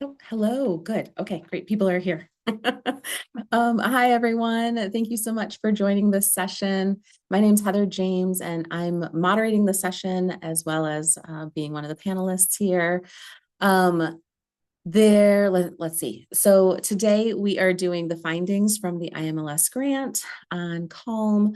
Oh, hello. Good. Okay, great. People are here. Hi, everyone. Thank you so much for joining this session. My name's Heather James, and I'm moderating the session as well as being one of the panelists here. Um, let's see. So today we are doing the findings from the IMLS grant on Calm.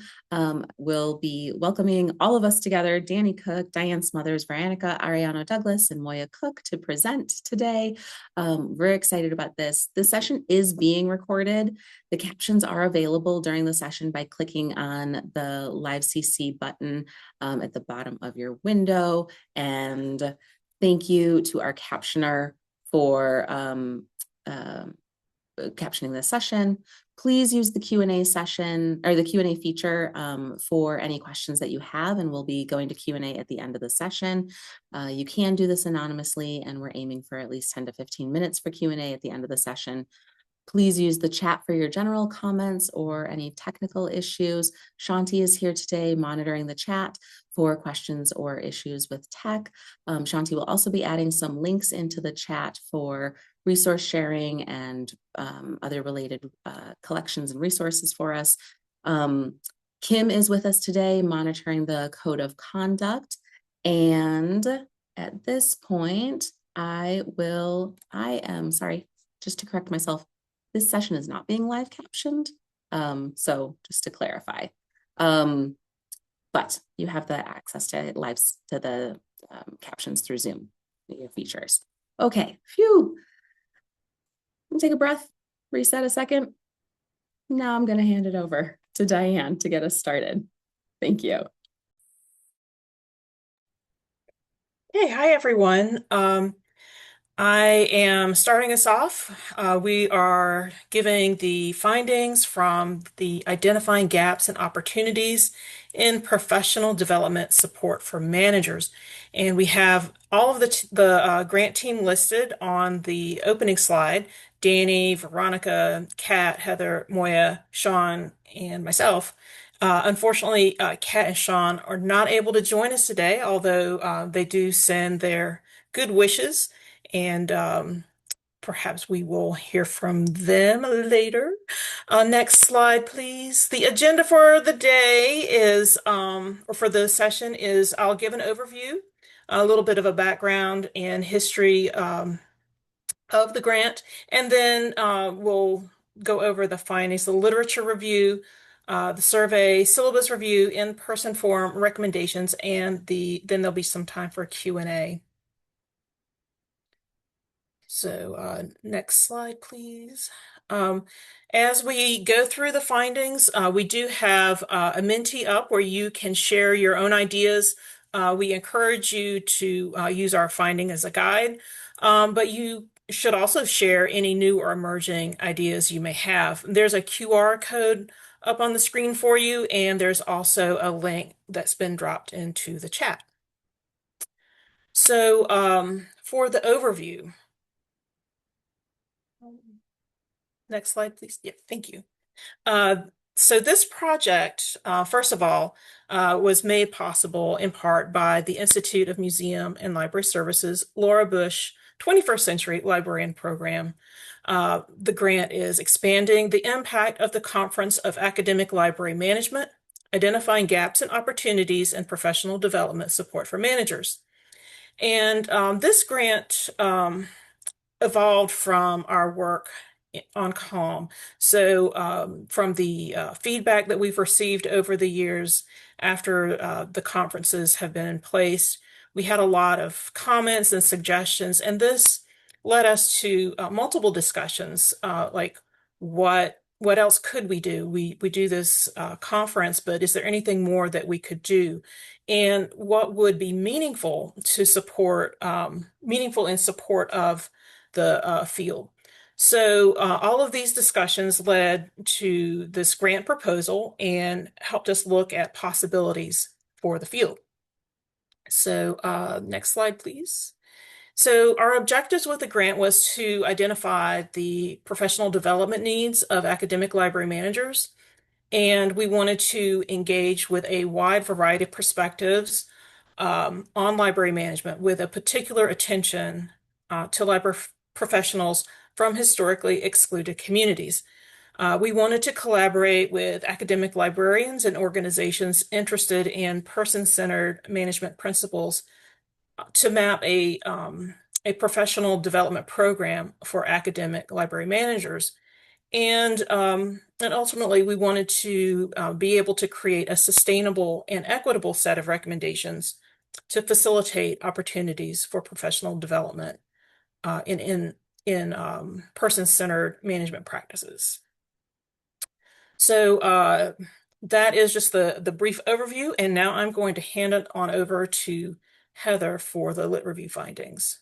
We'll be welcoming all of us together, Dani Cook, Diann Smothers, Veronica, Arellano Douglas, and Moya Cook to present today. We're excited about this. The session is being recorded. The captions are available during the session by clicking on the Live CC button at the bottom of your window. And thank you to our captioner for captioning the session. Please use the Q&A session or the Q&A feature for any questions that you have, and we'll be going to Q&A at the end of the session. You can do this anonymously, and we're aiming for at least 10 to 15 minutes for Q&A at the end of the session. Please use the chat for your general comments or any technical issues. Shanti is here today monitoring the chat for questions or issues with tech. Shanti will also be adding some links into the chat for resource sharing and other related collections and resources for us. Kim is with us today monitoring the code of conduct. And at this point, sorry, just to correct myself, this session is not being live captioned. So just to clarify, but you have the access to the captions through Zoom features. Okay, phew. Take a breath, reset a second. Now I'm going to hand it over to Diann to get us started. Thank you. Hey, hi everyone. I am starting us off. We are giving the findings from the Identifying Gaps and Opportunities in Professional Development Support for Managers. And we have all of the grant team listed on the opening slide. Dani, Veronica, Kat, Heather, Moya, Shawn, and myself. Unfortunately, Kat and Shawn are not able to join us today, although they do send their good wishes, and perhaps we will hear from them later. Next slide, please. The agenda for the day or for the session is I'll give an overview, a little bit of a background and history of the grant, and then we'll go over the findings, the literature review, the survey, syllabus review, in-person forum recommendations, and then there'll be some time for Q&A. So next slide, please. As we go through the findings, we do have a Menti up where you can share your own ideas. We encourage you to use our finding as a guide, but you should also share any new or emerging ideas you may have. There's a QR code up on the screen for you, and there's also a link that's been dropped into the chat. So for the overview, next slide, please. Yeah, thank you. So this project, first of all, was made possible in part by the Institute of Museum and Library Services Laura Bush 21st Century Librarian Program. The grant is expanding the impact of the Conference of Academic Library Management, identifying gaps and opportunities in professional development support for managers. And this grant evolved from our work on Calm. So from the feedback that we've received over the years after the conferences have been in place, we had a lot of comments and suggestions, and this led us to multiple discussions, like what else could we do? We do this conference, but is there anything more that we could do? And what would be meaningful to support, meaningful in support of the field? So all of these discussions led to this grant proposal and helped us look at possibilities for the field. So next slide, please. So our objectives with the grant was to identify the professional development needs of academic library managers, and we wanted to engage with a wide variety of perspectives on library management with a particular attention to library professionals from historically excluded communities. We wanted to collaborate with academic librarians and organizations interested in person-centered management principles to map a professional development program for academic library managers. And ultimately, we wanted to be able to create a sustainable and equitable set of recommendations to facilitate opportunities for professional development in person-centered management practices. So that is just the brief overview, and now I'm going to hand it on over to Heather for the lit review findings.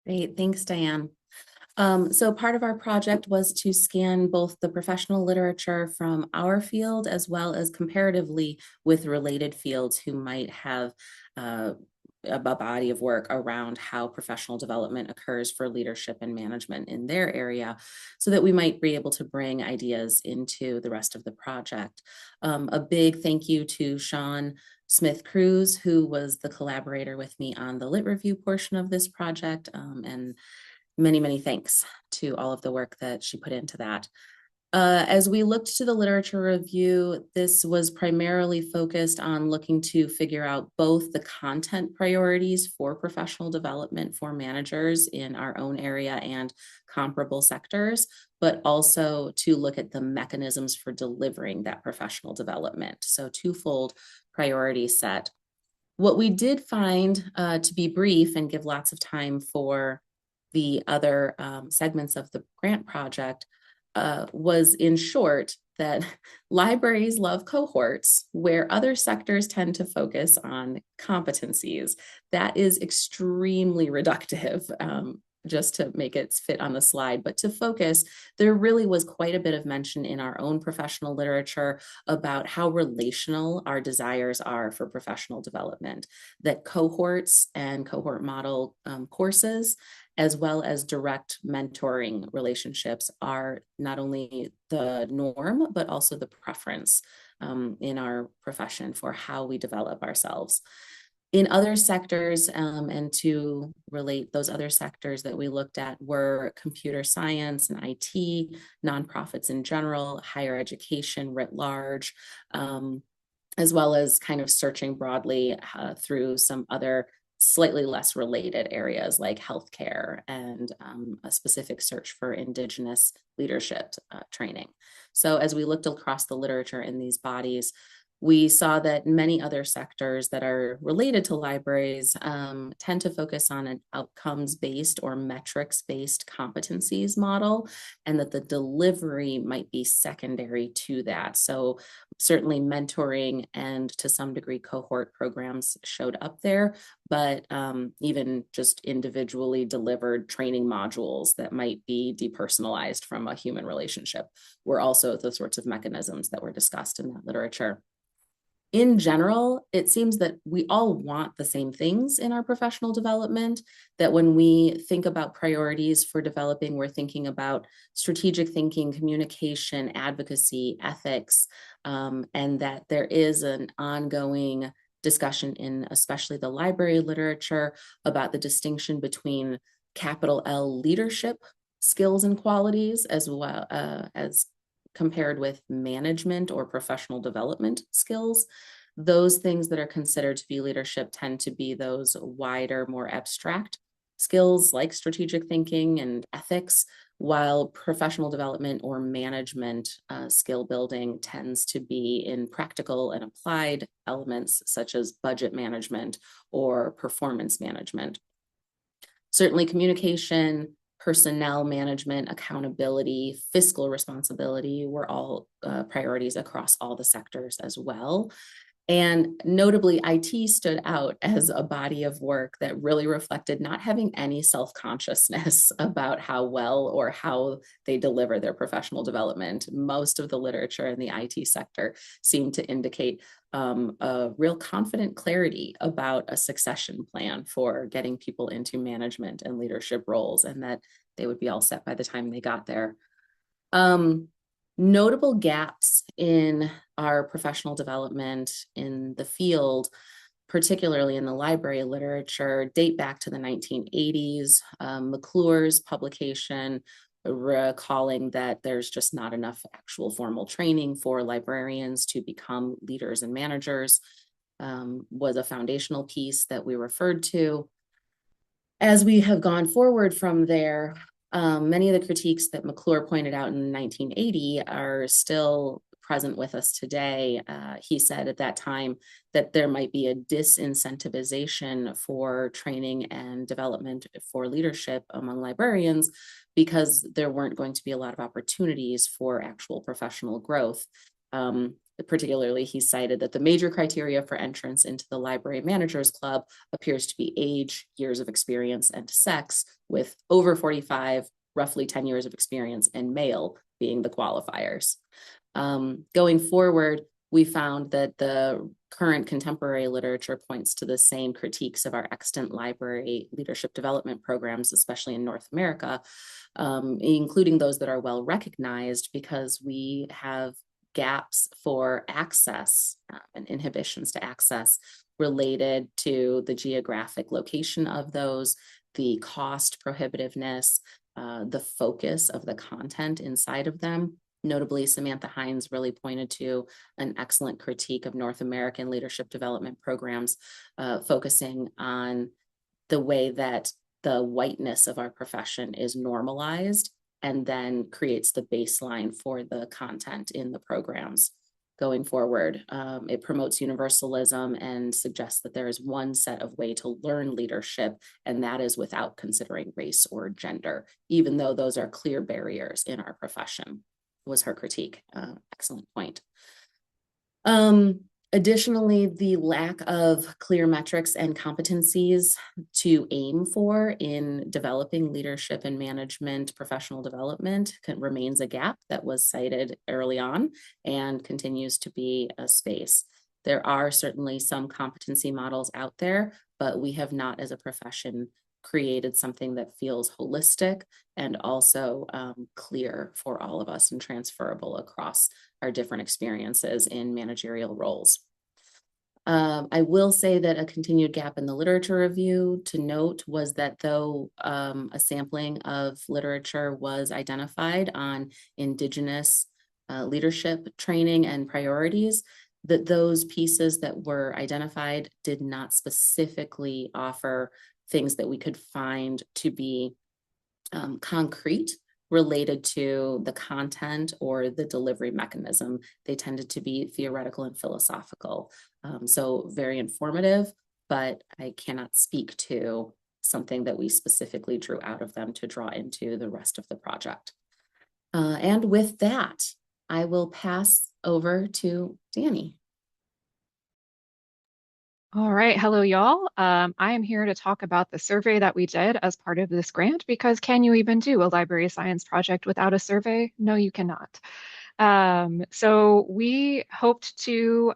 Great, thanks, Diann. So part of our project was to scan both the professional literature from our field as well as comparatively with related fields who might have a body of work around how professional development occurs for leadership and management in their area, so that we might be able to bring ideas into the rest of the project. A big thank you to Shawn Smith-Cruz, who was the collaborator with me on the lit review portion of this project, and many, many thanks to all of the work that she put into that. As we looked to the literature review, this was primarily focused on looking to figure out both the content priorities for professional development for managers in our own area and comparable sectors, but also to look at the mechanisms for delivering that professional development. So twofold priority set. What we did find, to be brief and give lots of time for the other segments of the grant project, was in short that libraries love cohorts where other sectors tend to focus on competencies. That is extremely reductive, just to make it fit on the slide. But to focus, there really was quite a bit of mention in our own professional literature about how relational our desires are for professional development, that cohorts and cohort model courses, as well as direct mentoring relationships, are not only the norm, but also the preference in our profession for how we develop ourselves. In other sectors, and to relate, those other sectors that we looked at were computer science and IT, nonprofits in general, higher education writ large, as well as kind of searching broadly through some other slightly less related areas like healthcare and a specific search for Indigenous leadership training. So as we looked across the literature in these bodies, we saw that many other sectors that are related to libraries tend to focus on an outcomes-based or metrics-based competencies model, and that the delivery might be secondary to that. So certainly mentoring and to some degree cohort programs showed up there, but even just individually delivered training modules that might be depersonalized from a human relationship were also the sorts of mechanisms that were discussed in that literature. In general, it seems that we all want the same things in our professional development, that when we think about priorities for developing, we're thinking about strategic thinking, communication, advocacy, ethics, and that there is an ongoing discussion in especially the library literature about the distinction between capital L leadership skills and qualities, as well as compared with management or professional development skills. Those things that are considered to be leadership tend to be those wider, more abstract skills like strategic thinking and ethics, while professional development or management skill building tends to be in practical and applied elements such as budget management or performance management. Certainly communication, personnel management, accountability, fiscal responsibility were all priorities across all the sectors as well. And notably, IT stood out as a body of work that really reflected not having any self-consciousness about how well or how they deliver their professional development. Most of the literature in the IT sector seemed to indicate a real confident clarity about a succession plan for getting people into management and leadership roles, and that they would be all set by the time they got there. Notable gaps in our professional development in the field particularly in the library literature, date back to the 1980s. McClure's publication recalling that there's just not enough actual formal training for librarians to become leaders and managers was a foundational piece that we referred to. As we have gone forward from there, many of the critiques that McClure pointed out in 1980 are still present with us today. He said at that time that there might be a disincentivization for training and development for leadership among librarians because there weren't going to be a lot of opportunities for actual professional growth. Particularly, he cited that the major criteria for entrance into the Library Managers Club appears to be age, years of experience, and sex, with over 45, roughly 10 years of experience, and male being the qualifiers. Going forward, we found that the current contemporary literature points to the same critiques of our extant library leadership development programs, especially in North America, including those that are well recognized, because we have gaps for access and inhibitions to access related to the geographic location of those, the cost prohibitiveness, the focus of the content inside of them. Notably, Samantha Hines really pointed to an excellent critique of North American leadership development programs, focusing on the way that the whiteness of our profession is normalized and then creates the baseline for the content in the programs going forward. It promotes universalism and suggests that there is one set of way to learn leadership, and that is without considering race or gender, even though those are clear barriers in our profession, was her critique. Excellent point. Additionally, the lack of clear metrics and competencies to aim for in developing leadership and management professional development remains a gap that was cited early on and continues to be a space. There are certainly some competency models out there, but we have not as a profession created something that feels holistic and also clear for all of us and transferable across our different experiences in managerial roles. I will say that a continued gap in the literature review to note was that though a sampling of literature was identified on Indigenous leadership training and priorities, that those pieces that were identified did not specifically offer things that we could find to be concrete related to the content or the delivery mechanism. They tended to be theoretical and philosophical. So very informative, but I cannot speak to something that we specifically drew out of them to draw into the rest of the project. And with that, I will pass over to Dani. All right, hello y'all. I am here to talk about the survey that we did as part of this grant, because can you even do a library science project without a survey? No, you cannot. So we hoped to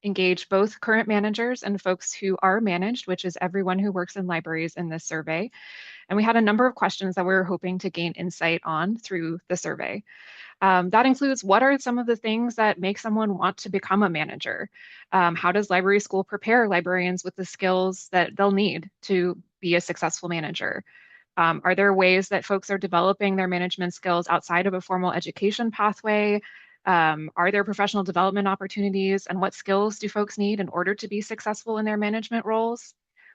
engage both current managers and folks who are managed, which is everyone who works in libraries in this survey. And we had a number of questions that we were hoping to gain insight on through the survey. That includes, what are some of the things that make someone want to become a manager? How does library school prepare librarians with the skills that they'll need to be a successful manager? Are there ways that folks are developing their management skills outside of a formal education pathway? Are there professional development opportunities, and what skills do folks need in order to be successful in their management roles?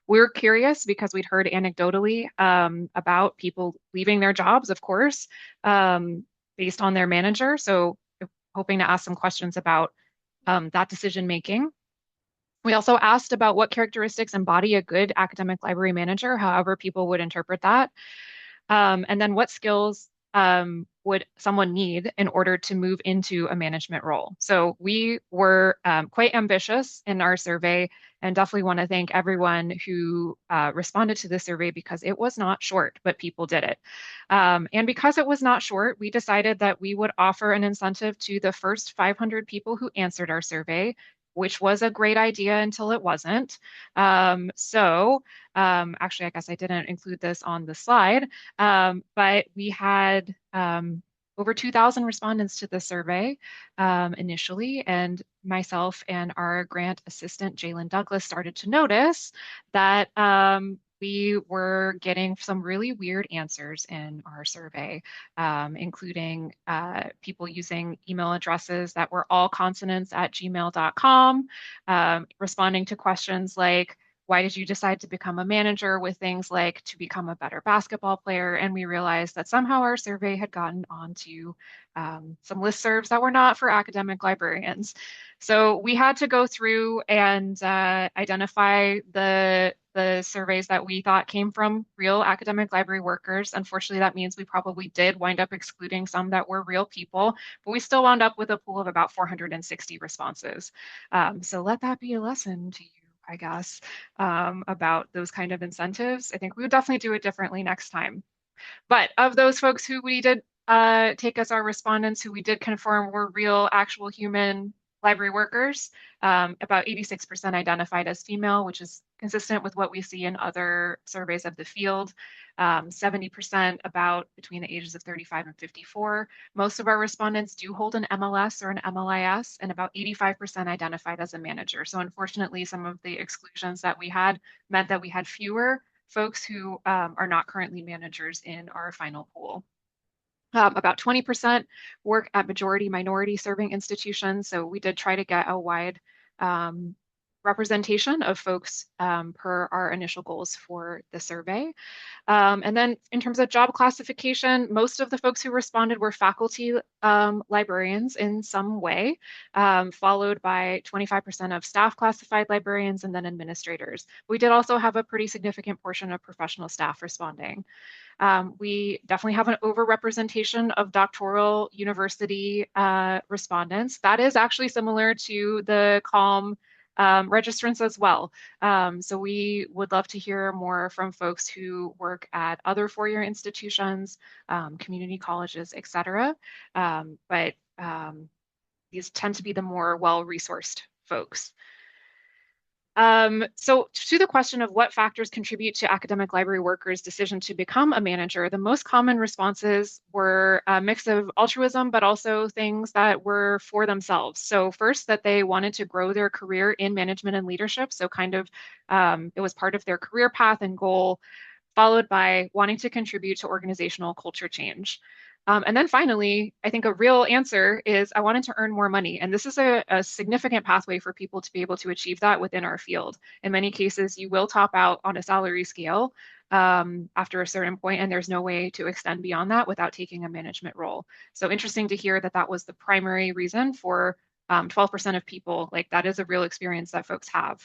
We're curious because we'd heard anecdotally about people leaving their jobs, of course, based on their manager. So hoping to ask some questions about that decision making. We also asked about what characteristics embody a good academic library manager, however people would interpret that. And then what skills would someone need in order to move into a management role? So we were quite ambitious in our survey, and definitely want to thank everyone who responded to the survey, because it was not short, but people did it. And because it was not short, we decided that we would offer an incentive to the first 500 people who answered our survey, which was a great idea until it wasn't. Actually, I guess I didn't include this on the slide, but we had over 2,000 respondents to the survey initially, and myself and our grant assistant, Jalen Douglas, started to notice that we were getting some really weird answers in our survey, including people using email addresses that were all consonants at gmail.com, responding to questions like, why did you decide to become a manager, with things like to become a better basketball player? And we realized that somehow our survey had gotten onto some listservs that were not for academic librarians. So we had to go through and identify the surveys that we thought came from real academic library workers. Unfortunately, that means we probably did wind up excluding some that were real people, but we still wound up with a pool of about 460 responses. So let that be a lesson to you, I guess, about those kind of incentives. I think we would definitely do it differently next time. But of those folks who we did take as our respondents, who we did confirm were real, actual human library workers, about 86% identified as female, which is consistent with what we see in other surveys of the field. 70% about between the ages of 35 and 54. Most of our respondents do hold an MLS or an MLIS, and about 85% identified as a manager. So unfortunately, some of the exclusions that we had meant that we had fewer folks who are not currently managers in our final pool. About 20% work at majority minority serving institutions. So we did try to get a wide representation of folks per our initial goals for the survey. And then in terms of job classification, most of the folks who responded were faculty librarians in some way, followed by 25% of staff classified librarians and then administrators. We did also have a pretty significant portion of professional staff responding. We definitely have an overrepresentation of doctoral university respondents. That is actually similar to the CALM registrants as well. So we would love to hear more from folks who work at other four-year institutions, community colleges, et cetera. But these tend to be the more well-resourced folks. So to the question of what factors contribute to academic library workers' decision to become a manager, the most common responses were a mix of altruism, but also things that were for themselves. So first, that they wanted to grow their career in management and leadership. So kind of, it was part of their career path and goal, followed by wanting to contribute to organizational culture change. And then finally, I think a real answer is I wanted to earn more money. And this is a significant pathway for people to be able to achieve that within our field. In many cases, you will top out on a salary scale after a certain point, and there's no way to extend beyond that without taking a management role. So interesting to hear that that was the primary reason for 12% of people. Like, that is a real experience that folks have.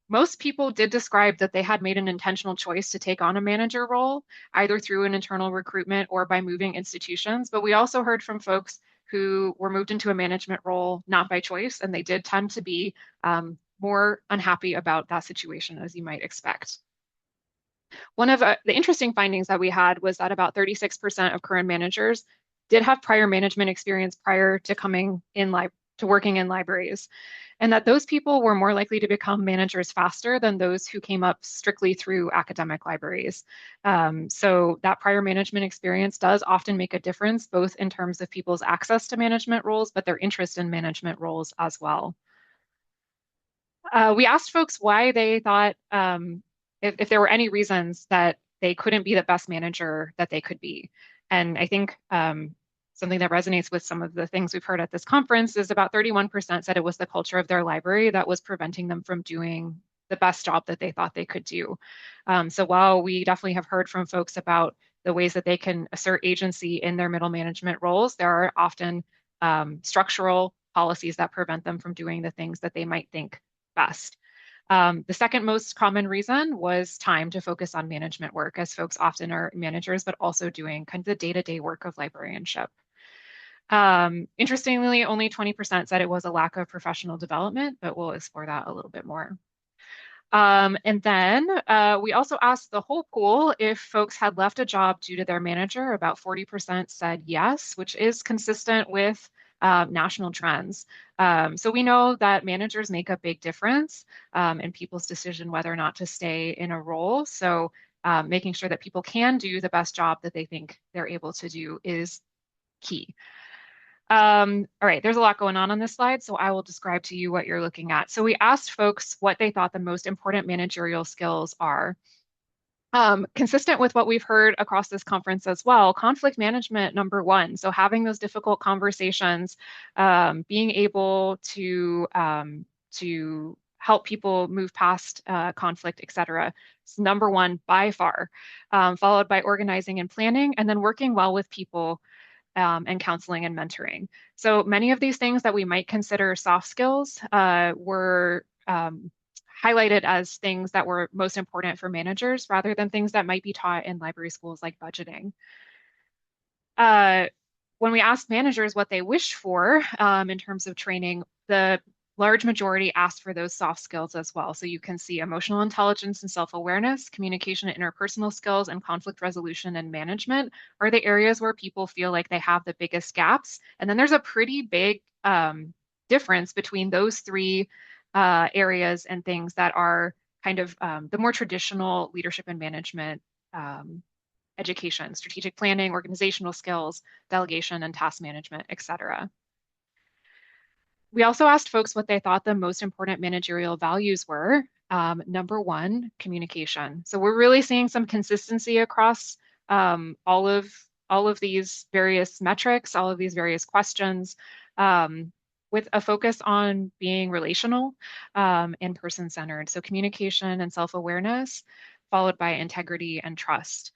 Most people did describe that they had made an intentional choice to take on a manager role, either through an internal recruitment or by moving institutions. But we also heard from folks who were moved into a management role not by choice, and they did tend to be more unhappy about that situation, as you might expect. One of the interesting findings that we had was that about 36% of current managers did have prior management experience prior to coming in to working in libraries, and that those people were more likely to become managers faster than those who came up strictly through academic libraries. So that prior management experience does often make a difference, both in terms of people's access to management roles, but their interest in management roles as well. We asked folks why they thought, if there were any reasons that they couldn't be the best manager that they could be. And I think something that resonates with some of the things we've heard at this conference is about 31% said it was the culture of their library that was preventing them from doing the best job that they thought they could do. So while we definitely have heard from folks about the ways that they can assert agency in their middle management roles, there are often structural policies that prevent them from doing the things that they might think best. The second most common reason was time to focus on management work, as folks often are managers, but also doing kind of the day-to-day work of librarianship. Interestingly, only 20% said it was a lack of professional development, but we'll explore that a little bit more. And then we also asked the whole pool if folks had left a job due to their manager. About 40% said yes, which is consistent with national trends. So we know that managers make a big difference in people's decision whether or not to stay in a role. So making sure that people can do the best job that they think they're able to do is key. All right, there's a lot going on this slide, so I will describe to you what you're looking at. So we asked folks what they thought the most important managerial skills are. Consistent with what we've heard across this conference as well, conflict management, number one. So having those difficult conversations, being able to help people move past conflict, et cetera. It's number one by far, followed by organizing and planning, and then working well with people and counseling and mentoring. So many of these things that we might consider soft skills were highlighted as things that were most important for managers rather than things that might be taught in library schools like budgeting. When we asked managers what they wished for in terms of training, the large majority asked for those soft skills as well. So you can see emotional intelligence and self-awareness, communication and interpersonal skills, and conflict resolution and management are the areas where people feel like they have the biggest gaps. And then there's a pretty big difference between those three areas and things that are kind of the more traditional leadership and management education, strategic planning, organizational skills, delegation and task management, et cetera. We also asked folks what they thought the most important managerial values were. Number one, communication. So we're really seeing some consistency across all of these various metrics, all of these various questions, with a focus on being relational and person-centered. So communication and self-awareness, followed by integrity and trust.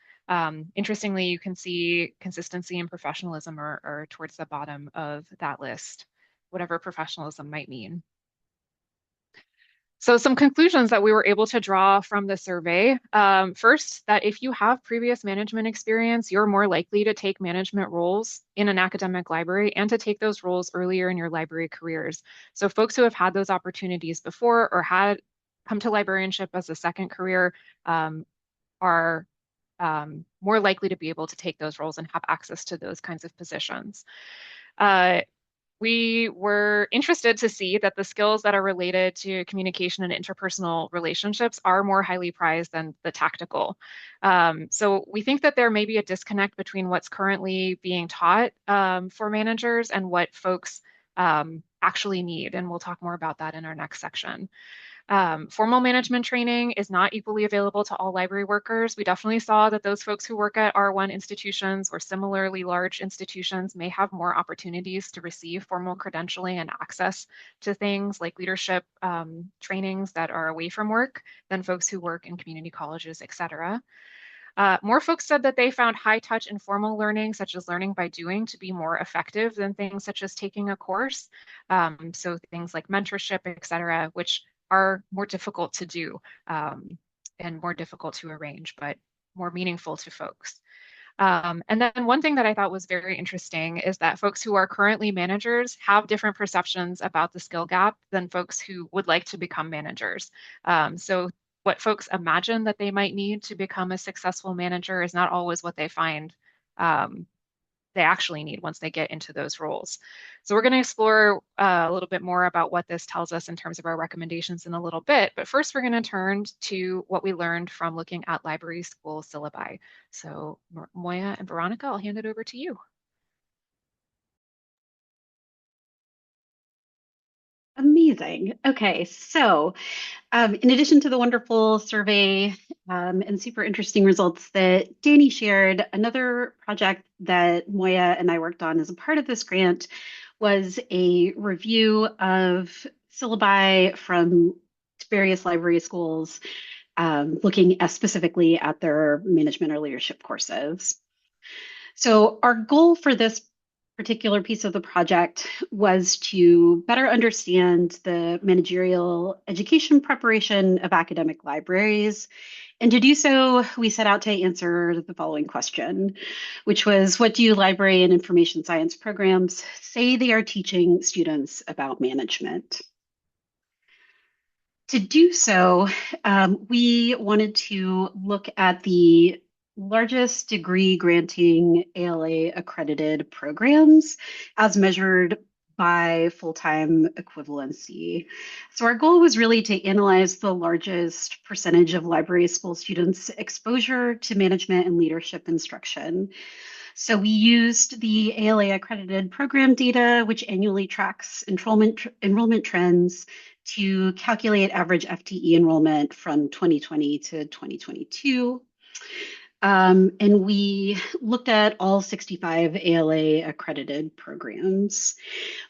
Interestingly, you can see consistency and professionalism are towards the bottom of that list, whatever professionalism might mean. So some conclusions that we were able to draw from the survey. First, that if you have previous management experience, you're more likely to take management roles in an academic library and to take those roles earlier in your library careers. So folks who have had those opportunities before or had come to librarianship as a second career are more likely to be able to take those roles and have access to those kinds of positions. We were interested to see that the skills that are related to communication and interpersonal relationships are more highly prized than the tactical. So we think that there may be a disconnect between what's currently being taught for managers and what folks actually need. And we'll talk more about that in our next section. Formal management training is not equally available to all library workers. We definitely saw that those folks who work at R1 institutions or similarly large institutions may have more opportunities to receive formal credentialing and access to things like leadership trainings that are away from work than folks who work in community colleges, et cetera. More folks said that they found high-touch informal learning, such as learning by doing, to be more effective than things such as taking a course. So things like mentorship, et cetera, which are more difficult to do and more difficult to arrange, but more meaningful to folks. And then one thing that I thought was very interesting is that folks who are currently managers have different perceptions about the skill gap than folks who would like to become managers. So what folks imagine that they might need to become a successful manager is not always what they find they actually need once they get into those roles. So we're going to explore a little bit more about what this tells us in terms of our recommendations in a little bit. But first, we're going to turn to what we learned from looking at library school syllabi. So Moya and Veronica, I'll hand it over to you. Amazing. Okay, so in addition to the wonderful survey and super interesting results that Dani shared, another project that Moya and I worked on as a part of this grant was a review of syllabi from various library schools, looking specifically at their management or leadership courses. So our goal for this particular piece of the project was to better understand the managerial education preparation of academic libraries. And to do so, we set out to answer the following question, which was, what do library and information science programs say they are teaching students about management? To do so, we wanted to look at the largest degree granting ALA accredited programs as measured by full-time equivalency. So our goal was really to analyze the largest percentage of library school students' exposure to management and leadership instruction. So we used the ALA accredited program data, which annually tracks enrollment trends to calculate average FTE enrollment from 2020 to 2022. And we looked at all 65 ALA accredited programs.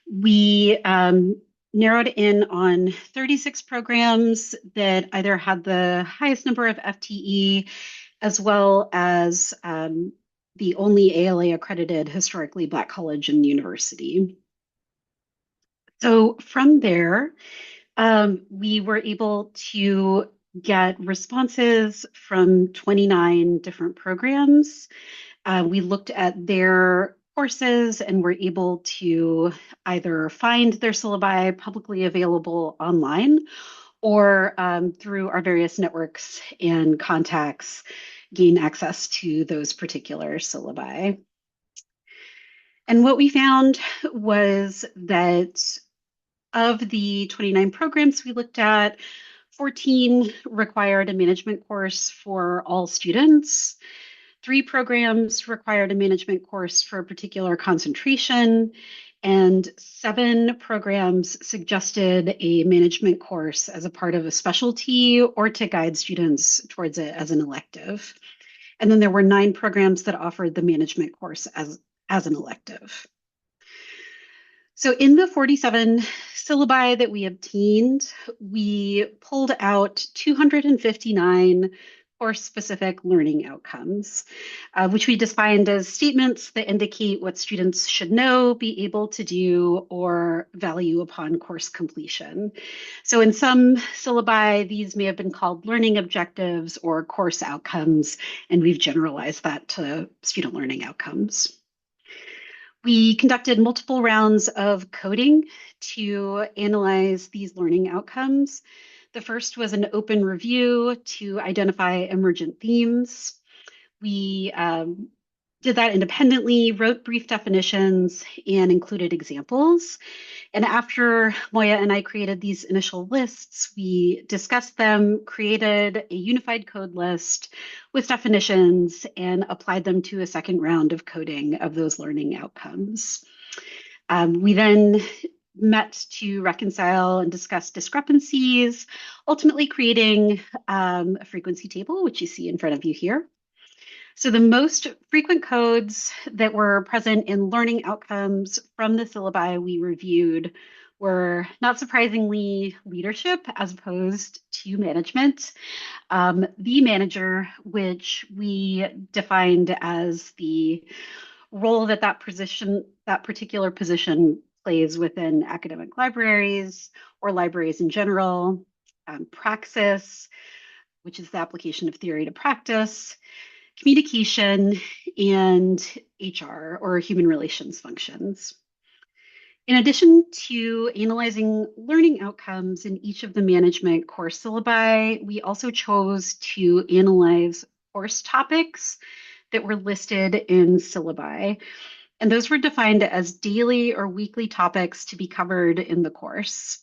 We narrowed in on 36 programs that either had the highest number of FTE as well as the only ALA accredited historically Black college and university. So from there, we were able to get responses from 29 different programs. We looked at their courses and were able to either find their syllabi publicly available online or through our various networks and contacts, gain access to those particular syllabi. And what we found was that of the 29 programs we looked at, 14 required a management course for all students. 3 programs required a management course for a particular concentration, and 7 programs suggested a management course as a part of a specialty or to guide students towards it as an elective. And then there were 9 programs that offered the management course as an elective. So in the 47 syllabi that we obtained, we pulled out 259 course-specific learning outcomes, which we defined as statements that indicate what students should know, be able to do, or value upon course completion. So in some syllabi, these may have been called learning objectives or course outcomes, and we've generalized that to student learning outcomes. We conducted multiple rounds of coding to analyze these learning outcomes. The first was an open review to identify emergent themes. We did that independently, wrote brief definitions, and included examples. And after Moya and I created these initial lists, we discussed them, created a unified code list with definitions, and applied them to a second round of coding of those learning outcomes. We then met to reconcile and discuss discrepancies, ultimately creating a frequency table, which you see in front of you here. So the most frequent codes that were present in learning outcomes from the syllabi we reviewed were, not surprisingly, leadership as opposed to management. The manager, which we defined as the role that particular position plays within academic libraries or libraries in general. Praxis, which is the application of theory to practice. Communication, and HR, or human relations functions. In addition to analyzing learning outcomes in each of the management course syllabi, we also chose to analyze course topics that were listed in syllabi. And those were defined as daily or weekly topics to be covered in the course.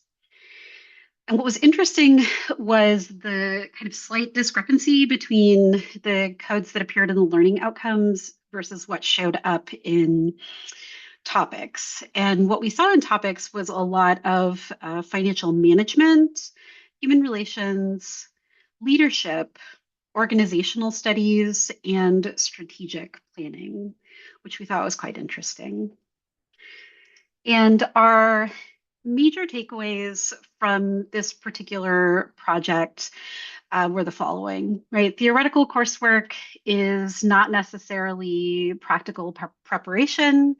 And what was interesting was the kind of slight discrepancy between the codes that appeared in the learning outcomes versus what showed up in topics. And what we saw in topics was a lot of financial management, human relations, leadership, organizational studies, and strategic planning, which we thought was quite interesting. And our major takeaways from this particular project were the following, right? Theoretical coursework is not necessarily practical preparation.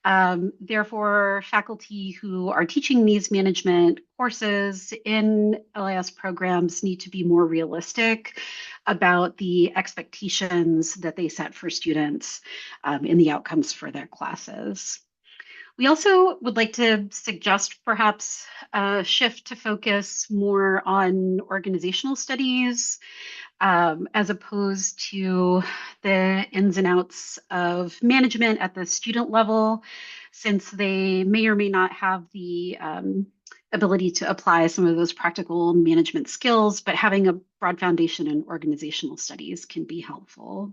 Therefore, faculty who are teaching these management courses in LIS programs need to be more realistic about the expectations that they set for students in the outcomes for their classes. We also would like to suggest perhaps a shift to focus more on organizational studies, as opposed to the ins and outs of management at the student level, since they may or may not have the ability to apply some of those practical management skills, but having a broad foundation in organizational studies can be helpful.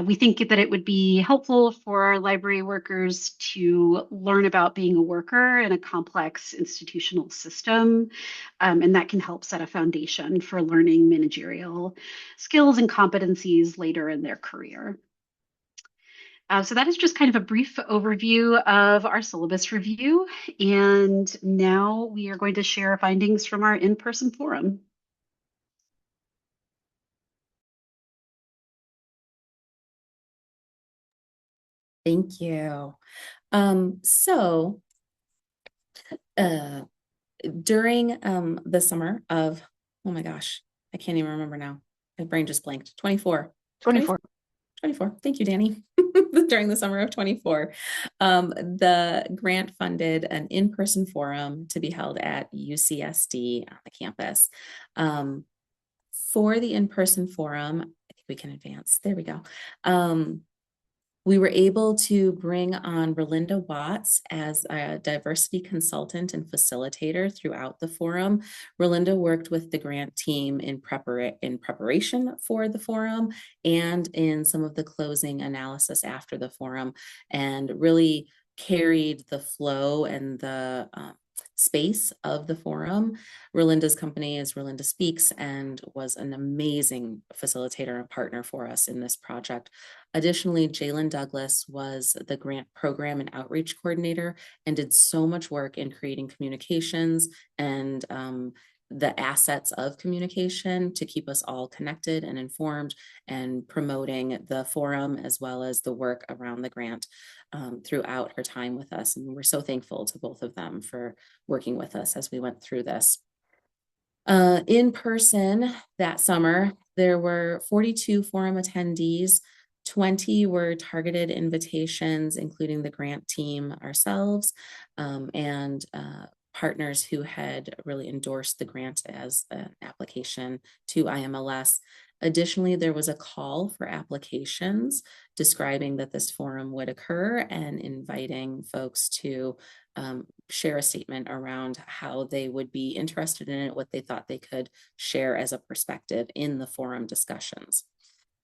We think that it would be helpful for library workers to learn about being a worker in a complex institutional system, and that can help set a foundation for learning managerial skills and competencies later in their career. So that is just kind of a brief overview of our syllabus review. And now we are going to share findings from our in-person forum. Thank you. During the summer of, oh my gosh, I can't even remember now. My brain just blanked. 24. 24. 24. Thank you, Dani. During the summer of 24, the grant funded an in-person forum to be held at UCSD on the campus. For the in-person forum, I think we can advance. There we go. We were able to bring on Relinda Watts as a diversity consultant and facilitator throughout the forum. Relinda worked with the grant team in preparation for the forum and in some of the closing analysis after the forum, and really carried the flow and the space of the forum. Relinda's company is Relinda Speaks and was an amazing facilitator and partner for us in this project. Additionally, Jalen Douglas was the grant program and outreach coordinator and did so much work in creating communications and the assets of communication to keep us all connected and informed and promoting the forum as well as the work around the grant throughout her time with us. And we're so thankful to both of them for working with us as we went through this. In person that summer, there were 42 forum attendees. 20 were targeted invitations, including the grant team ourselves, and partners who had really endorsed the grant as an application to IMLS. Additionally, there was a call for applications describing that this forum would occur and inviting folks to share a statement around how they would be interested in it, what they thought they could share as a perspective in the forum discussions.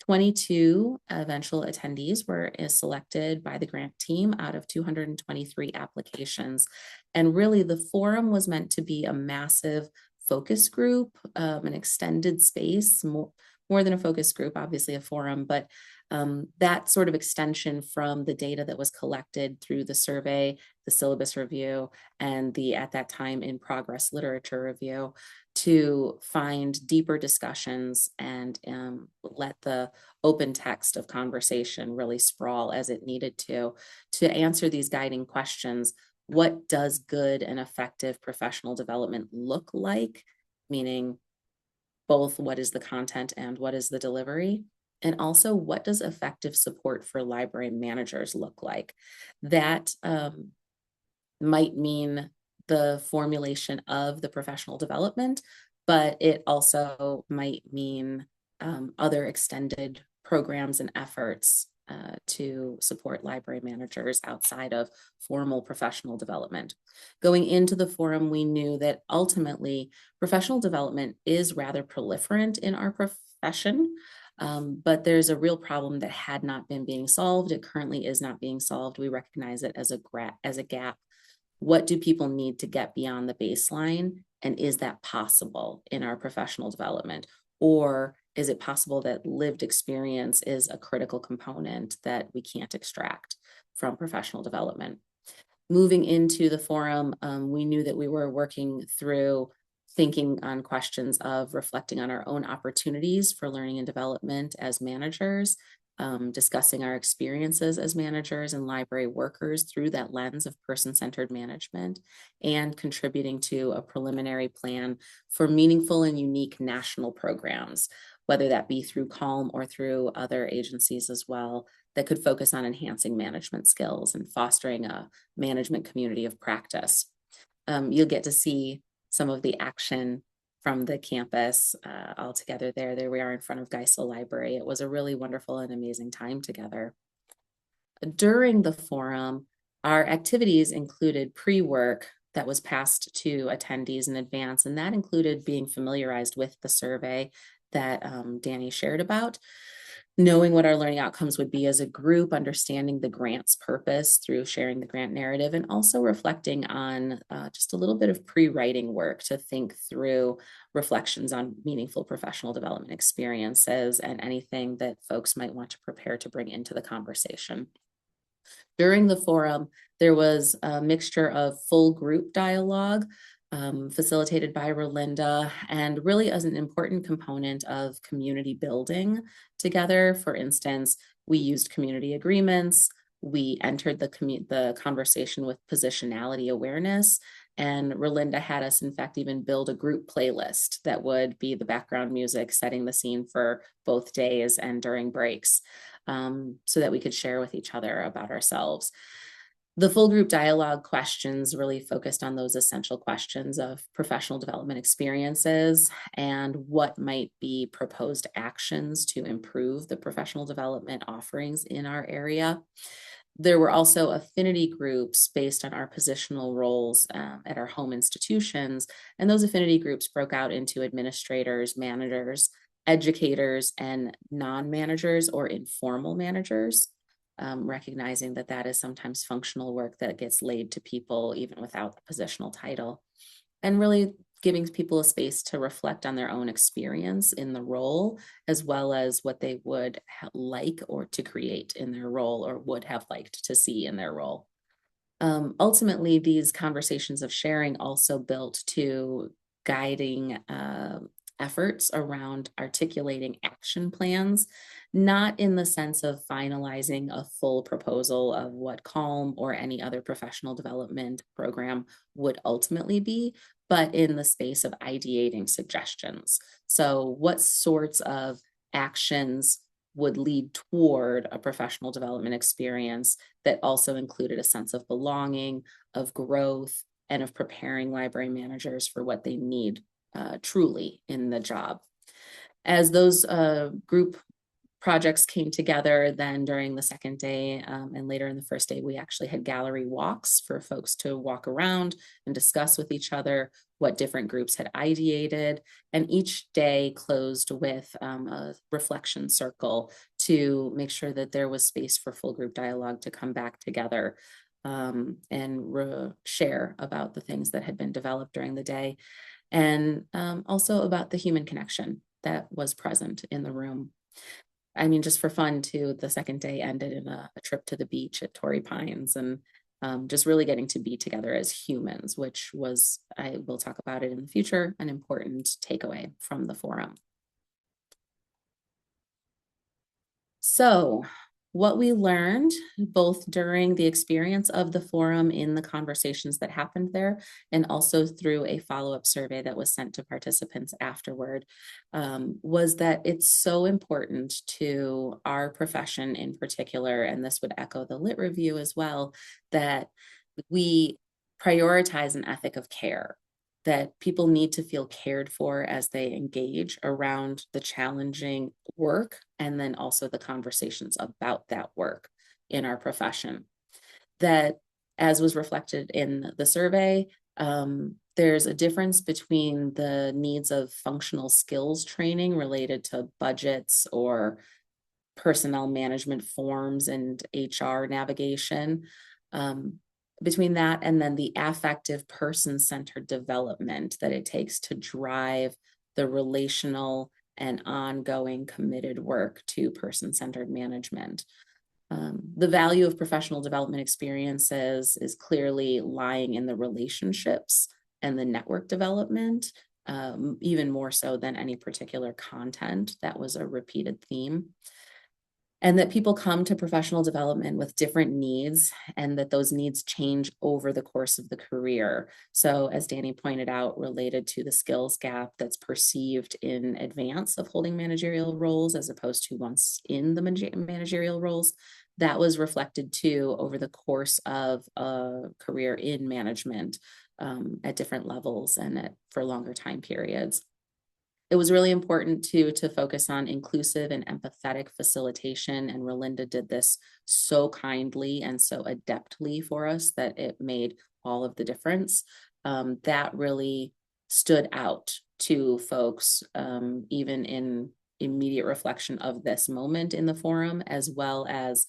22 eventual attendees were selected by the grant team out of 223 applications. And really the forum was meant to be a massive focus group, an extended space, more than a focus group, obviously a forum, but that sort of extension from the data that was collected through the survey, the syllabus review, and the, at that time, in progress literature review, to find deeper discussions and let the open text of conversation really sprawl as it needed to answer these guiding questions. What does good and effective professional development look like? Meaning both what is the content and what is the delivery? And also, what does effective support for library managers look like? That might mean the formulation of the professional development, but it also might mean other extended programs and efforts to support library managers outside of formal professional development. Going into the forum, we knew that ultimately professional development is rather proliferant in our profession, but there's a real problem that had not been being solved. It currently is not being solved. We recognize it as a gap. What do people need to get beyond the baseline? And is that possible in our professional development? Or is it possible that lived experience is a critical component that we can't extract from professional development? Moving into the forum, we knew that we were working through thinking on questions of reflecting on our own opportunities for learning and development as managers, discussing our experiences as managers and library workers through that lens of person-centered management, and contributing to a preliminary plan for meaningful and unique national programs, whether that be through CALM or through other agencies as well, that could focus on enhancing management skills and fostering a management community of practice. You'll get to see some of the action from the campus all together there. There we are in front of Geisel Library. It was a really wonderful and amazing time together. During the forum, our activities included pre-work that was passed to attendees in advance, and that included being familiarized with the survey that Dani shared about, knowing what our learning outcomes would be as a group, understanding the grant's purpose through sharing the grant narrative, and also reflecting on just a little bit of pre-writing work to think through reflections on meaningful professional development experiences and anything that folks might want to prepare to bring into the conversation. During the forum, there was a mixture of full group dialogue facilitated by Relinda, and really as an important component of community building together. For instance, we used community agreements, we entered the conversation with positionality awareness, and Relinda had us, in fact, even build a group playlist that would be the background music, setting the scene for both days and during breaks, so that we could share with each other about ourselves. The full group dialogue questions really focused on those essential questions of professional development experiences and what might be proposed actions to improve the professional development offerings in our area. There were also affinity groups based on our positional roles at our home institutions, and those affinity groups broke out into administrators, managers, educators, and non-managers or informal managers. Recognizing that that is sometimes functional work that gets laid to people even without the positional title, and really giving people a space to reflect on their own experience in the role, as well as what they would like or to create in their role or would have liked to see in their role. Ultimately, these conversations of sharing also built to guiding efforts around articulating action plans, not in the sense of finalizing a full proposal of what CALM or any other professional development program would ultimately be, but in the space of ideating suggestions. So what sorts of actions would lead toward a professional development experience that also included a sense of belonging, of growth, and of preparing library managers for what they need truly in the job. As those group projects came together, then during the second day and later in the first day, we actually had gallery walks for folks to walk around and discuss with each other what different groups had ideated. And each day closed with a reflection circle to make sure that there was space for full group dialogue to come back together and share about the things that had been developed during the day. And also about the human connection that was present in the room. I mean, just for fun too, the second day ended in a trip to the beach at Torrey Pines, and just really getting to be together as humans, which was, I will talk about it in the future, an important takeaway from the forum. So what we learned both during the experience of the forum in the conversations that happened there, and also through a follow-up survey that was sent to participants afterward, was that it's so important to our profession in particular, and this would echo the Lit Review as well, that we prioritize an ethic of care, that people need to feel cared for as they engage around the challenging work and then also the conversations about that work in our profession. That, as was reflected in the survey, there's a difference between the needs of functional skills training related to budgets or personnel management forms and HR navigation, between that and then the affective person-centered development that it takes to drive the relational and ongoing committed work to person-centered management. The value of professional development experiences is clearly lying in the relationships and the network development, even more so than any particular content. That was a repeated theme. And that people come to professional development with different needs, and that those needs change over the course of the career. So as Dani pointed out, related to the skills gap that's perceived in advance of holding managerial roles as opposed to once in the managerial roles, that was reflected too over the course of a career in management at different levels and for longer time periods. it was really important to focus on inclusive and empathetic facilitation. And Relinda did this so kindly and so adeptly for us that it made all of the difference. That really stood out to folks, even in immediate reflection of this moment in the forum, as well as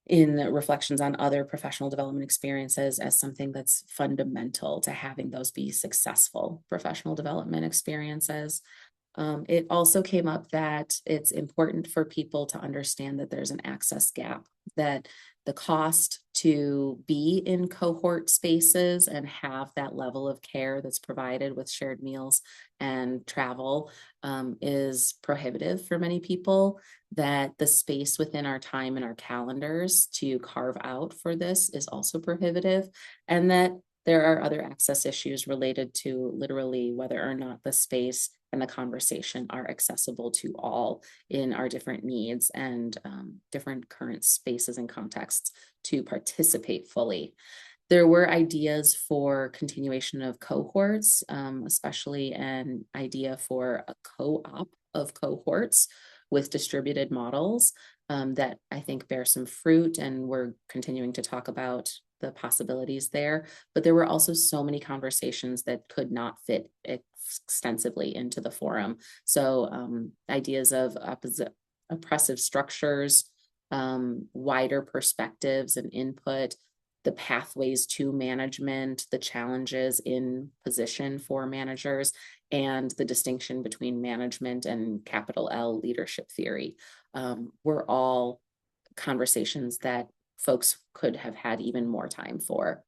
in reflections on other professional development experiences, as something that's fundamental to having those be successful professional development experiences. It also came up that it's important for people to understand that there's an access gap, that the cost to be in cohort spaces and have that level of care that's provided with shared meals and travel is prohibitive for many people, that the space within our time and our calendars to carve out for this is also prohibitive, and that there are other access issues related to literally whether or not the space and the conversation are accessible to all in our different needs and different current spaces and contexts to participate fully. There were ideas for continuation of cohorts, especially an idea for a co-op of cohorts with distributed models that I think bear some fruit, and we're continuing to talk about the possibilities there. But there were also so many conversations that could not fit extensively into the forum. So ideas of oppressive structures, wider perspectives and input, the pathways to management, the challenges in position for managers, and the distinction between management and capital L leadership theory were all conversations that folks could have had even more time for.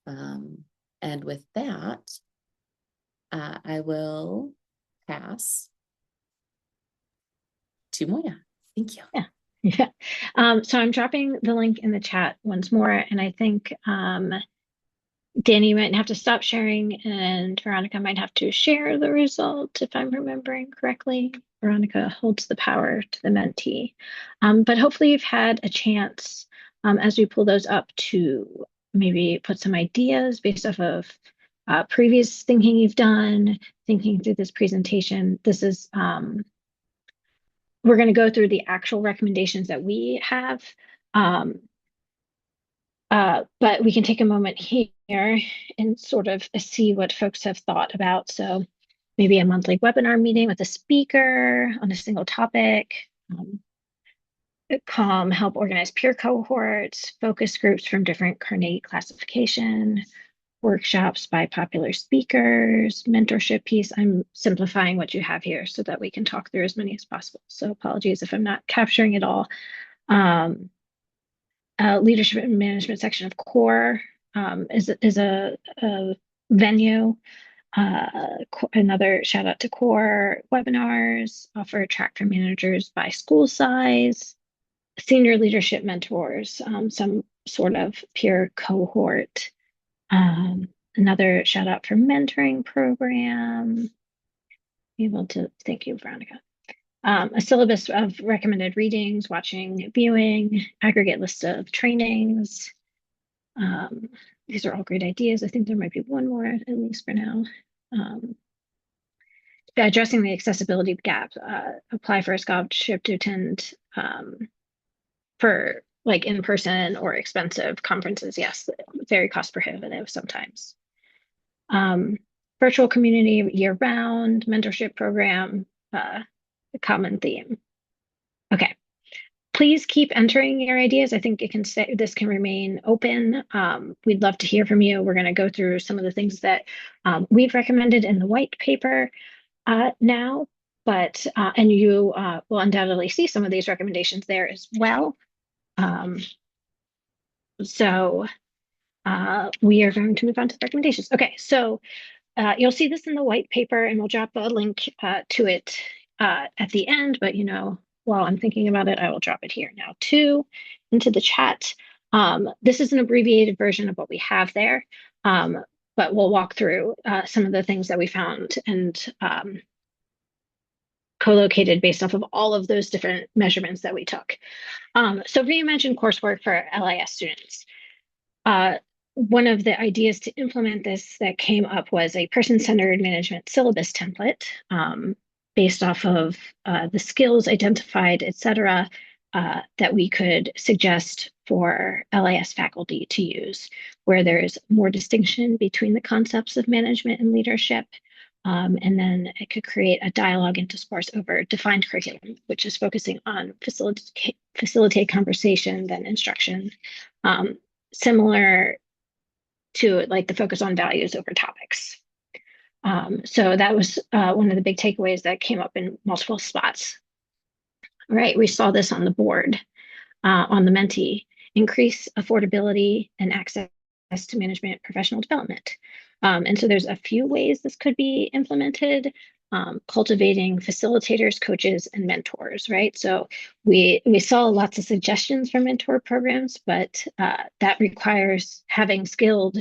And with that, I will pass to Moya. Thank you. Yeah. So I'm dropping the link in the chat once more, and I think Dani might have to stop sharing, and Veronica might have to share the result if I'm remembering correctly. Veronica holds the power to the mentee. But hopefully you've had a chance as we pull those up to maybe put some ideas based off of previous thinking you've done, thinking through this presentation. This is we're going to go through the actual recommendations that we have, but we can take a moment here and sort of see what folks have thought about. So maybe a monthly webinar meeting with a speaker on a single topic, help organize peer cohorts, focus groups from different Carnegie classification, workshops by popular speakers, mentorship piece. I'm simplifying what you have here so that we can talk through as many as possible. So apologies if I'm not capturing it all. Leadership and management section of CORE is a venue. Another shout out to CORE webinars, offer a track for managers by school size, senior leadership mentors, some sort of peer cohort. Another shout out for mentoring program. Thank you, Veronica. A syllabus of recommended readings, watching, viewing, aggregate list of trainings. These are all great ideas. I think there might be one more, at least for now. Addressing the accessibility gap, apply for a scholarship to attend for like in-person or expensive conferences. Yes, very cost prohibitive sometimes. Virtual community year-round, mentorship program, a common theme. Okay, please keep entering your ideas. I think this can remain open. We'd love to hear from you. We're going to go through some of the things that we've recommended in the white paper now, but and you will undoubtedly see some of these recommendations there as well. So we are going to move on to the recommendations. Okay, so you'll see this in the white paper, and we'll drop a link to it at the end, but while I'm thinking about it, I will drop it here now too into the chat. This is an abbreviated version of what we have there, but we'll walk through some of the things that we found and co-located based off of all of those different measurements that we took. So reimagine coursework for LIS students. one of the ideas to implement this that came up was a person-centered management syllabus template, based off of the skills identified, et cetera, that we could suggest for LIS faculty to use, where there's more distinction between the concepts of management and leadership. And then it could create a dialogue and discourse over defined curriculum, which is focusing on facilitate conversation, then instruction, similar to like the focus on values over topics. So that was one of the big takeaways that came up in multiple spots. Right, we saw this on the board, on the Menti, increase affordability and access to management professional development. And so there's a few ways this could be implemented. Cultivating facilitators, coaches, and mentors, right? So we saw lots of suggestions for mentor programs, but that requires having skilled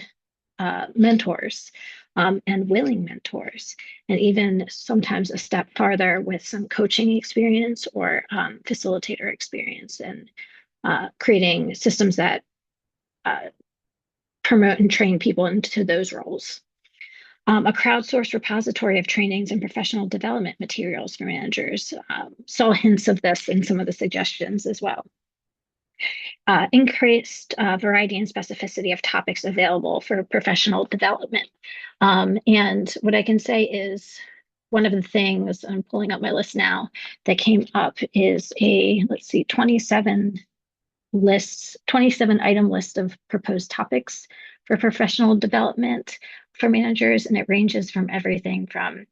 mentors, and willing mentors, and even sometimes a step farther with some coaching experience or facilitator experience, and creating systems that promote and train people into those roles. A crowdsourced repository of trainings and professional development materials for managers. Saw hints of this in some of the suggestions as well. Increased variety and specificity of topics available for professional development. And what I can say is one of the things, I'm pulling up my list now, that came up is a, let's see, 27 item list of proposed topics for professional development for managers. And it ranges from everything from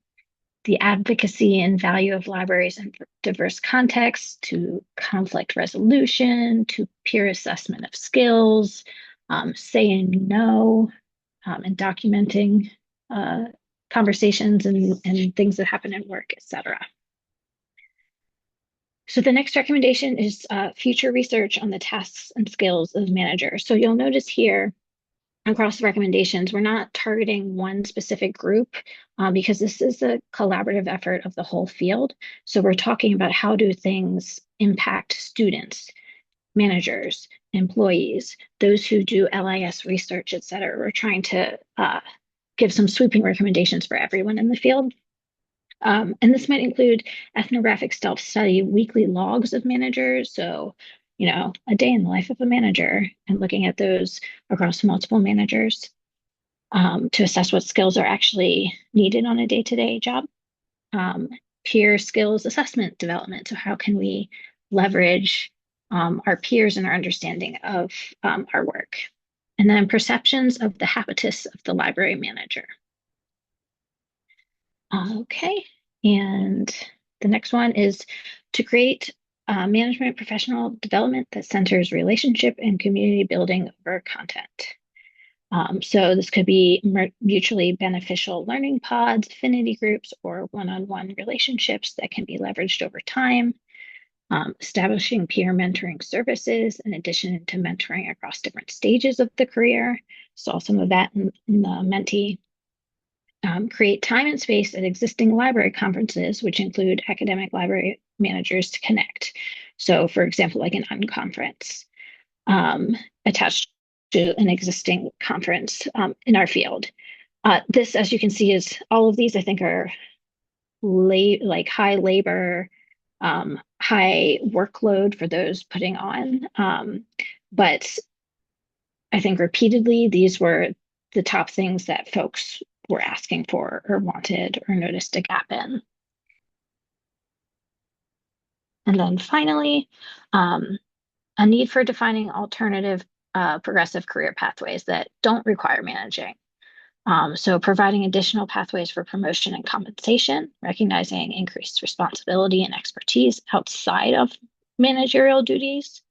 the advocacy and value of libraries in diverse contexts, to conflict resolution, to peer assessment of skills, saying no, and documenting conversations and things that happen in work, etc. So the next recommendation is future research on the tasks and skills of managers. So you'll notice here across the recommendations, we're not targeting one specific group, because this is a collaborative effort of the whole field. So we're talking about how do things impact students, managers, employees, those who do LIS research, et cetera. We're trying to give some sweeping recommendations for everyone in the field. And this might include ethnographic self-study, weekly logs of managers. So, you know, a day in the life of a manager, and looking at those across multiple managers, to assess what skills are actually needed on a day-to-day job. Peer skills assessment development. So how can we leverage our peers and our understanding of our work? And then perceptions of the habitus of the library manager. Okay, and the next one is to create management professional development that centers relationship and community building over content. So this could be mutually beneficial learning pods, affinity groups, or one-on-one relationships that can be leveraged over time. Establishing peer mentoring services in addition to mentoring across different stages of the career. Saw some of that in the Menti. Create time and space at existing library conferences, which include academic library managers to connect. So for example, like an unconference attached to an existing conference in our field. This, as you can see, is all of these I think are like high labor, high workload for those putting on. But I think repeatedly, these were the top things that folks were asking for or wanted or noticed a gap in. And then finally, a need for defining alternative progressive career pathways that don't require managing. So providing additional pathways for promotion and compensation, recognizing increased responsibility and expertise outside of managerial duties.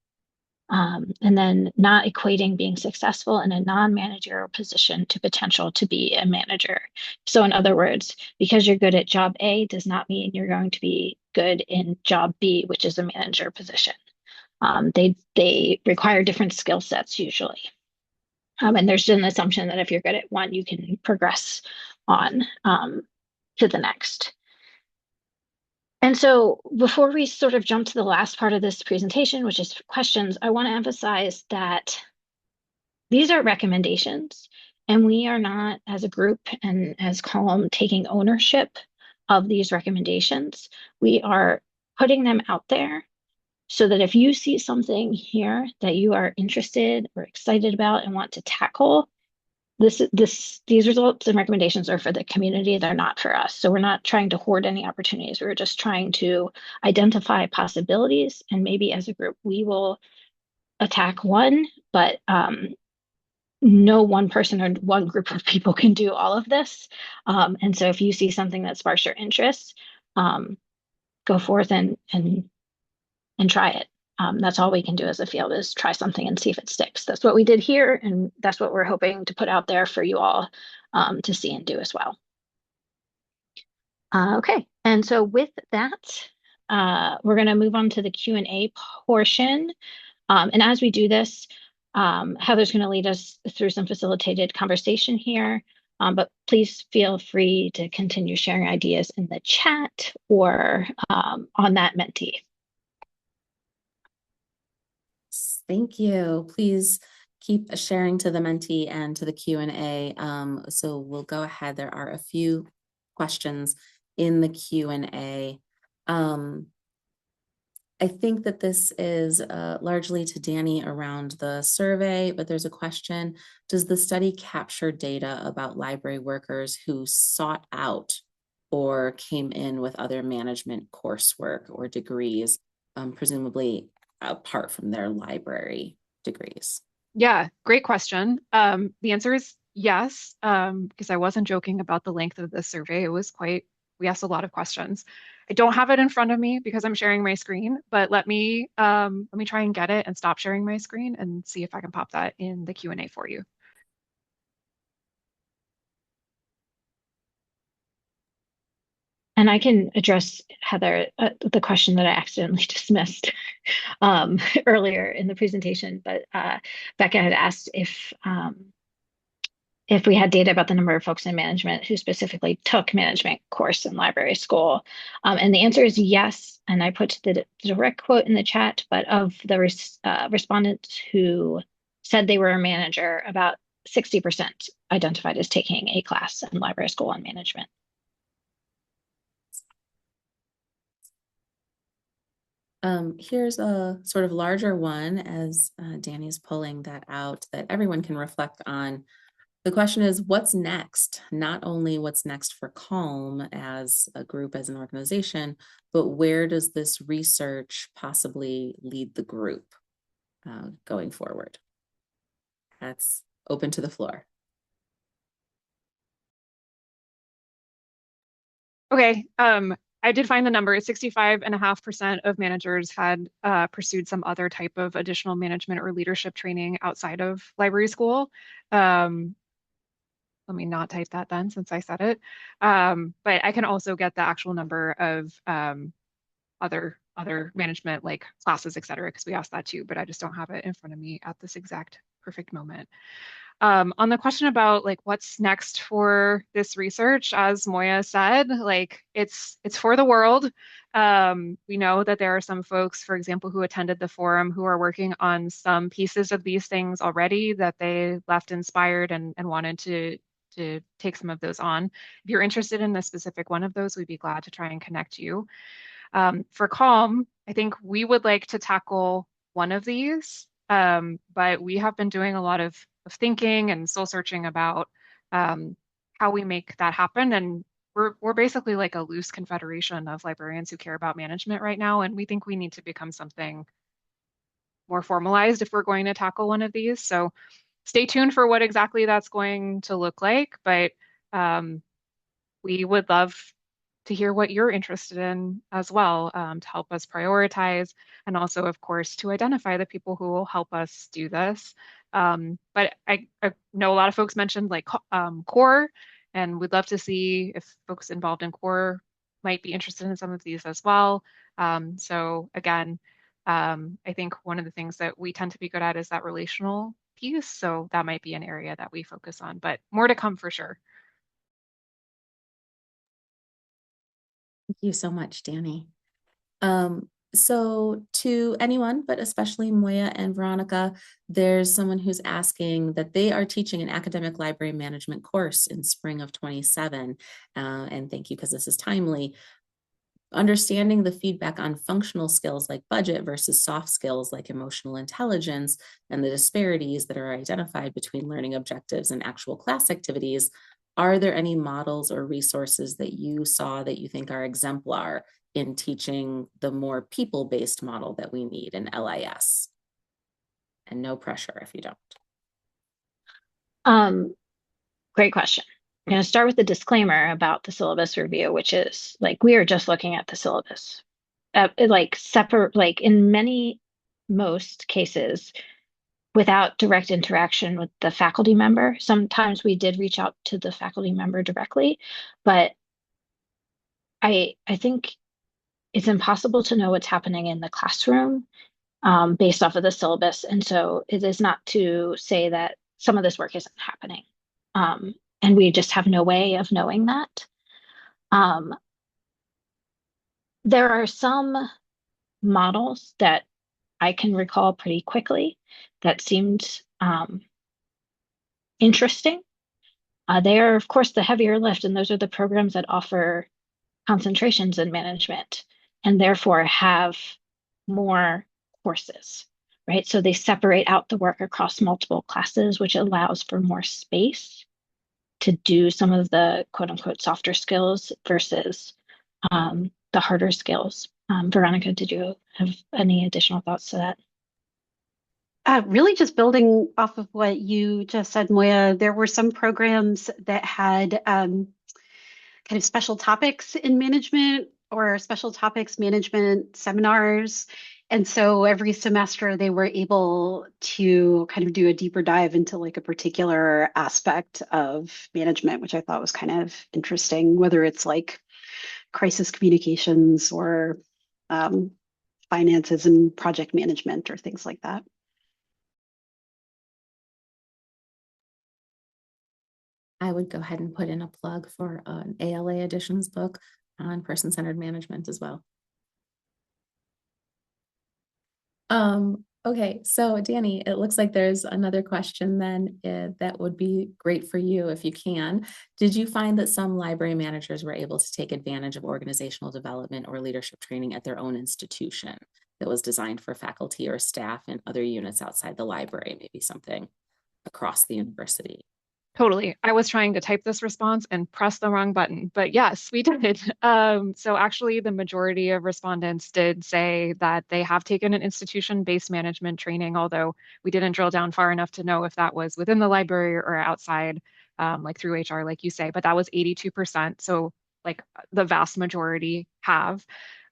And then not equating being successful in a non-managerial position to potential to be a manager. So in other words, because you're good at job A does not mean you're going to be good in job B, which is a manager position. They require different skill sets usually. And there's an assumption that if you're good at one, you can progress on to the next. And so before we sort of jump to the last part of this presentation, which is questions, I want to emphasize that these are recommendations, and we are not, as a group and as Calm, taking ownership of these recommendations. We are putting them out there so that if you see something here that you are interested or excited about and want to tackle, these results and recommendations are for the community. They're not for us. So we're not trying to hoard any opportunities. We're just trying to identify possibilities, and maybe as a group we will attack one, but no one person or one group of people can do all of this. And so if you see something that sparks your interest, go forth and try it. That's all we can do as a field, is try something and see if it sticks. That's what we did here, and that's what we're hoping to put out there for you all to see and do as well. Okay, and so with that, we're going to move on to the Q&A portion. And as we do this, Heather's going to lead us through some facilitated conversation here, but please feel free to continue sharing ideas in the chat or on that Menti. Thank you. Please keep sharing to the Menti and to the Q&A. So we'll go ahead. There are a few questions in the Q&A. I think that this is largely to Dani around the survey, but there's a question. Does the study capture data about library workers who sought out or came in with other management coursework or degrees, presumably apart from their library degrees? Yeah, great question. The answer is yes, because I wasn't joking about the length of the survey. It was we asked a lot of questions. I don't have it in front of me because I'm sharing my screen, but let me try and get it and stop sharing my screen and see if I can pop that in the Q&A for you. And I can address, Heather, the question that I accidentally dismissed earlier in the presentation, but Becca had asked if we had data about the number of folks in management who specifically took management course in library school. And the answer is yes. And I put the direct quote in the chat, but of the respondents who said they were a manager, about 60% identified as taking a class in library school on management. Here's a sort of larger one as Dani's pulling that out that everyone can reflect on. The question is, what's next? Not only what's next for Calm as a group, as an organization, but where does this research possibly lead the group going forward? That's open to the floor. Okay, I did find the number. 65.5% of managers had pursued some other type of additional management or leadership training outside of library school. Let me not type that then since I said it. But I can also get the actual number of other management like classes, et cetera, because we asked that too, but I just don't have it in front of me at this exact perfect moment. On the question about like what's next for this research, as Moya said, like it's for the world. We know that there are some folks, for example, who attended the forum who are working on some pieces of these things already that they left inspired and wanted to take some of those on. If you're interested in a specific one of those, we'd be glad to try and connect you. For Calm, I think we would like to tackle one of these, but we have been doing a lot of thinking and soul searching about how we make that happen. And we're basically like a loose confederation of librarians who care about management right now, and we think we need to become something more formalized if we're going to tackle one of these. So stay tuned for what exactly that's going to look like, but we would love to hear what you're interested in as well, to help us prioritize, and also, of course, to identify the people who will help us do this. But I know a lot of folks mentioned like core, and we'd love to see if folks involved in core might be interested in some of these as well. So again, I think one of the things that we tend to be good at is that relational piece. So that might be an area that we focus on, but more to come for sure. Thank you so much, Dani. So to anyone, but especially Moya and Veronica, there's someone who's asking that they are teaching an academic library management course in spring of 27. And thank you, because this is timely. Understanding the feedback on functional skills like budget versus soft skills like emotional intelligence and the disparities that are identified between learning objectives and actual class activities. Are there any models or resources that you saw that you think are exemplar in teaching the more people-based model that we need in LIS? And no pressure if you don't. Great question. I'm going to start with the disclaimer about the syllabus review, which is like we are just looking at the syllabus. Like separate, like in most cases, without direct interaction with the faculty member. Sometimes we did reach out to the faculty member directly, but I think it's impossible to know what's happening in the classroom based off of the syllabus. And so it is not to say that some of this work isn't happening. And we just have no way of knowing that. There are some models that I can recall pretty quickly that seemed interesting. They are, of course, the heavier lift, and those are the programs that offer concentrations in management and therefore have more courses, right? So they separate out the work across multiple classes, which allows for more space to do some of the quote unquote softer skills versus the harder skills. Veronica, did you have any additional thoughts to that? Really just building off of what you just said, Moya, there were some programs that had kind of special topics in management or special topics management seminars. And so every semester they were able to kind of do a deeper dive into like a particular aspect of management, which I thought was kind of interesting, whether it's like crisis communications or finances and project management or things like that. I would go ahead and put in a plug for an ALA editions book on person-centered management as well. Okay, so Dani, it looks like there's another question then that would be great for you if you can. Did you find that some library managers were able to take advantage of organizational development or leadership training at their own institution that was designed for faculty or staff in other units outside the library, maybe something across the university? Totally. I was trying to type this response and press the wrong button, but yes, we did. So actually, the majority of respondents did say that they have taken an institution-based management training, although we didn't drill down far enough to know if that was within the library or outside, like through HR, like you say, but that was 82%. So like the vast majority have.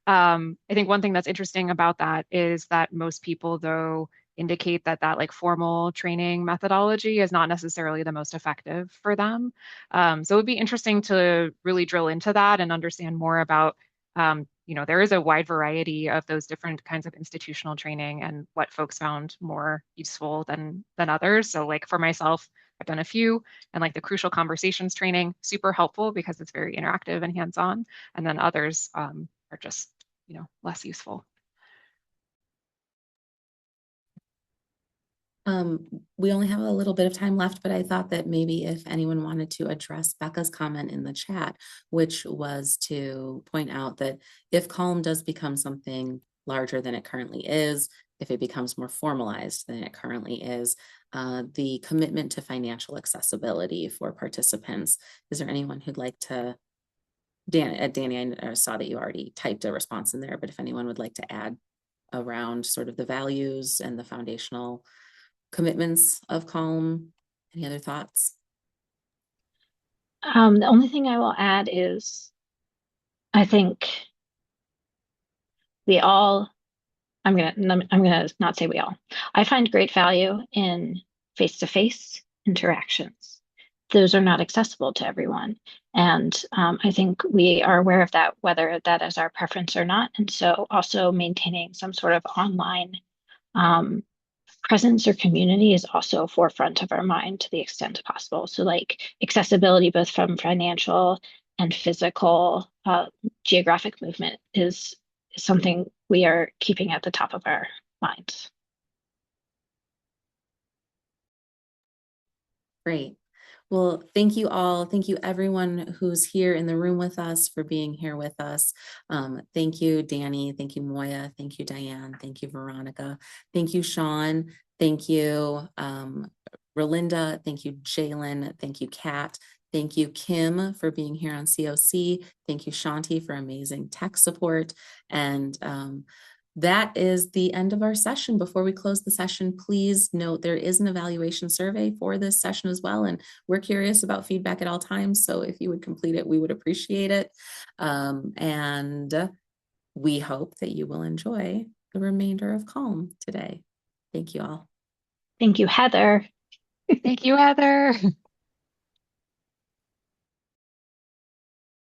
I think one thing that's interesting about that is that most people, though, indicate that like formal training methodology is not necessarily the most effective for them. So it would be interesting to really drill into that and understand more about, there is a wide variety of those different kinds of institutional training and what folks found more useful than others. So like for myself, I've done a few, and like the crucial conversations training, super helpful because it's very interactive and hands-on. And then others are just, less useful. We only have a little bit of time left, but I thought that maybe if anyone wanted to address Becca's comment in the chat, which was to point out that if Calm does become something larger than it currently is, if it becomes more formalized than it currently is, the commitment to financial accessibility for participants. Is there anyone who'd like to, Dani, I saw that you already typed a response in there, but if anyone would like to add around sort of the values and the foundational commitments of Calm. Any other thoughts? The only thing I will add is I think I'm gonna not say we all. I find great value in face-to-face interactions. Those are not accessible to everyone. And I think we are aware of that, whether that is our preference or not. And so also maintaining some sort of online presence or community is also forefront of our mind to the extent possible. So like accessibility, both from financial and physical geographic movement is something we are keeping at the top of our minds. Great. Well, thank you all. Thank you everyone who's here in the room with us for being here with us. Thank you, Dani. Thank you, Moya. Thank you, Diann. Thank you, Veronica. Thank you, Shawn. Thank you, Relinda. Thank you, Jalen. Thank you, Kat. Thank you, Kim, for being here on COC. Thank you, Shanti, for amazing tech support. And that is the end of our session. Before we close the session, please note there is an evaluation survey for this session as well. And we're curious about feedback at all times. So if you would complete it, we would appreciate it. And we hope that you will enjoy the remainder of Calm today. Thank you all. Thank you, Heather. Thank you, Heather.